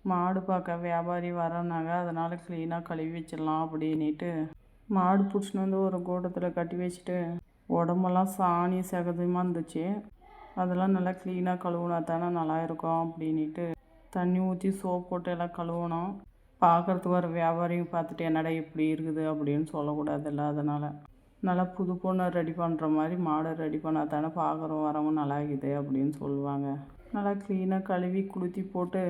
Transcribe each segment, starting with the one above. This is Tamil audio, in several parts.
மாடு பார்க்க வியாபாரி வரனாங்க, அதனால் க்ளீனாக கழுவி வச்சிடலாம் அப்படின்ட்டு மாடு பிடிச்சின்னு வந்து ஒரு கூட்டத்தில் கட்டி வச்சுட்டு உடம்பெல்லாம் சாணி சகதியமாக இருந்துச்சு. அதெல்லாம் நல்லா க்ளீனாக கழுவுனா தானே நல்லா இருக்கும் அப்படின்ட்டு தண்ணி ஊற்றி சோப் போட்டு எல்லாம் கழுவணும். பார்க்குறதுக்கு ஒரு வியாபாரிங்க பார்த்துட்டு என்னடா இப்படி இருக்குது அப்படின்னு சொல்லக்கூடாதுல்ல. அதனால் நல்லா புது பொண்ணை ரெடி பண்ணுற மாதிரி மாடை ரெடி பண்ணால் தானே பார்க்குறோம் வரவங்க நல்லா இருக்குது அப்படின்னு சொல்லுவாங்க. நல்லா க்ளீனாக கழுவி குளுத்தி போட்டு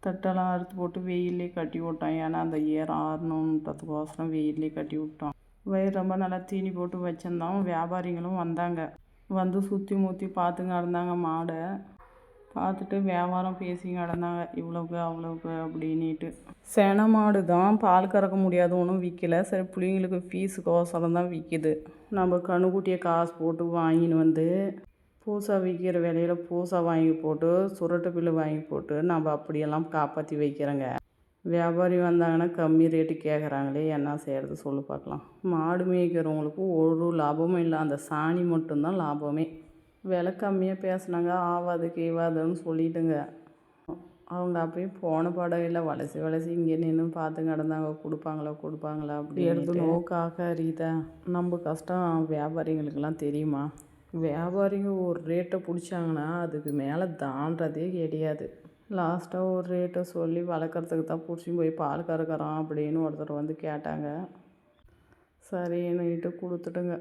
தட்டெல்லாம் அறுத்து போட்டு வெயிலே கட்டி விட்டோம். ஏன்னா அந்த ஈரம் ஆறணுன்றதுக்கோசரம் வெயிலே கட்டி விட்டோம். வயிறு ரொம்ப நல்லா தீனி போட்டு வச்சுருந்தோம். வியாபாரிங்களும் வந்தாங்க. வந்து சுற்றி முற்றி பார்த்துங்க நடந்தாங்க. மாடை பார்த்துட்டு வியாபாரம் பேசிங்க நடந்தாங்க, இவ்வளோக்கு அவ்வளோக்கு அப்படின்ட்டு. சென மாடு தான், பால் கறக்க முடியாது, ஒன்றும் விற்கலை. சரி பிள்ளைங்களுக்கு ஃபீஸுக்கோசரம் தான் விற்கிது. நம்ம கண்ணுக்குட்டியை காசு போட்டு வாங்கின்னு வந்து பூசா விற்கிற விலையில் பூசா வாங்கி போட்டு சுரட்டு பில்லு வாங்கி போட்டு நம்ம அப்படியெல்லாம் காப்பாற்றி வைக்கிறோங்க. வியாபாரி வந்தாங்கன்னா கம்மி ரேட்டு கேட்குறாங்களே, என்ன செய்கிறது சொல்லு பார்க்கலாம். மாடு மேய்க்கிறவங்களுக்கு ஒரு லாபமும் இல்லை, அந்த சாணி மட்டும்தான் லாபமே. விலை கம்மியாக பேசுனாங்க, ஆவாது கீவாதுன்னு சொல்லிட்டுங்க. அவங்க அப்படியே போன படம் இல்லை, வளசி இங்கே நின்று பார்த்து கிடந்தாங்க. கொடுப்பாங்களா அப்படி எடுத்து நோக்காக அறியுதா. நம்ம கஷ்டம் வியாபாரிங்களுக்கெல்லாம் தெரியுமா? வியாபாரிங்க ஒரு ரேட்டை பிடிச்சாங்கன்னா அதுக்கு மேலே தாண்டதே கிடையாது. லாஸ்ட்டாக ஒரு ரேட்டை சொல்லி வளர்க்குறதுக்கு தான் பிடிச்சின்னு போய் பால் கறக்கிறோம் அப்படின்னு ஒருத்தர் வந்து கேட்டாங்க. சரின்னுட்டு கொடுத்துட்டுங்க.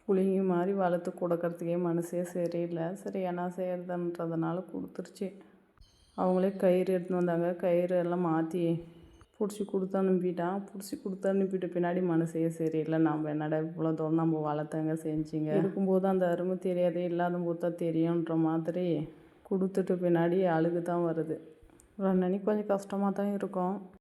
புளிங்க மாதிரி வளர்த்து கொடுக்கறதுக்கே மனசே சரியில்லை. சரி என்ன செய்யறதுன்றதுனால கொடுத்துருச்சு. அவங்களே கயிறு எடுத்துன்னு வந்தாங்க. கயிறு எல்லாம் மாற்றி பிடிச்சி கொடுத்து அனுப்பிட்டான். பிடிச்சி கொடுத்து அனுப்பிட்ட பின்னாடி மனசே சரியில்லை. நம்ம என்னடா இவ்வளோ தூரம் நம்ம வளர்த்தங்க செஞ்சிங்க, இருக்கும்போது அந்த அருமை தெரியாதே, இல்லாத போது தான் தெரியுன்ற மாதிரி கொடுத்துட்டு பின்னாடி அழுகு தான் வருது. ரெண்டு கொஞ்சம் கஷ்டமாக தான் இருக்கும்.